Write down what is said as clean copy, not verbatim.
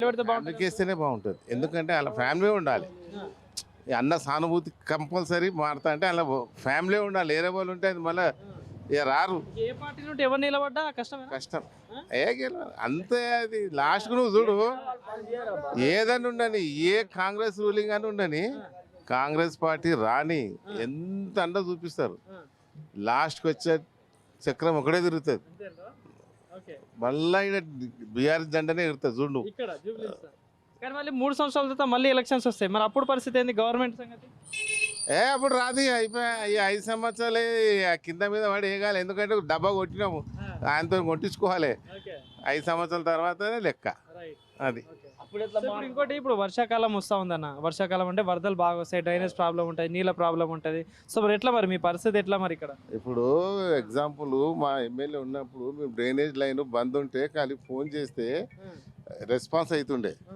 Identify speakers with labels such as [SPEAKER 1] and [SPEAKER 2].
[SPEAKER 1] పెడితే బాగుంటుంది.
[SPEAKER 2] అందుకేస్తేనే బాగుంటుంది. ఎందుకంటే అలా ఫ్యామిలీ ఉండాలి. ఈ అన్న సానుభూతి కంపల్సరీ మారుతా అంటే అలా ఫ్యామిలీ ఉండాలి. వేరే వాళ్ళు ఉంటే అది మళ్ళీ ఇక రారు.
[SPEAKER 1] ఏ పార్టీ నుండి ఎవరు నిలబడ్డా కష్టమే.
[SPEAKER 2] కష్టం. అంతే. అది లాస్ట్కు నువ్వు చూడు, ఏదని ఉండని, ఏ కాంగ్రెస్ రూలింగ్ అని ఉండని, కాంగ్రెస్ పార్టీ రాని ఎంత అండ చూపిస్తారు. లాస్ట్కి వచ్చే చక్రం ఒకటే తిరుగుతుంది. మళ్ళీ ఇక్కడ బీఆర్ఎస్ జెండానే ఎగురుతుంది చూడు.
[SPEAKER 1] ఇక్కడ జూబ్లీహిల్స్ లో. కానీ మళ్ళీ 3 సంవత్సరాల తర్వాత మళ్ళీ ఎలక్షన్స్ వస్తాయి. మరి అప్పుడు పరిస్థితి ఏంది గవర్నమెంట్ సంగతి?
[SPEAKER 2] అప్పుడు రాదు. అయిపోయా. ఈ 5 సంవత్సరాలే కింద మీద పడి వేయగాలి. ఎందుకంటే డబ్బా కొట్టినాము, ఆయనతో కొట్టించుకోవాలి. 5 సంవత్సరాల తర్వాతనే లెక్క అది.
[SPEAKER 1] ఇప్పుడు ఇంకోటి, ఇప్పుడు వర్షాకాలం వస్తూ ఉందన్న. వర్షాకాలం అంటే వరదలు బాగా వస్తాయి, డ్రైనేజ్ ప్రాబ్లం ఉంటుంది, నీళ్ళ ప్రాబ్లం ఉంటుంది. సో మరి ఎట్లా, మరి మీ పరిస్థితి ఎట్లా మరి ఇక్కడ?
[SPEAKER 2] ఇప్పుడు ఎగ్జాంపుల్ మా ఎమ్మెల్యే ఉన్నప్పుడు మేము డ్రైనేజ్ లైన్ బంద్ ఉంటే ఖాళీ ఫోన్ చేస్తే రెస్పాన్స్ అవుతుండే.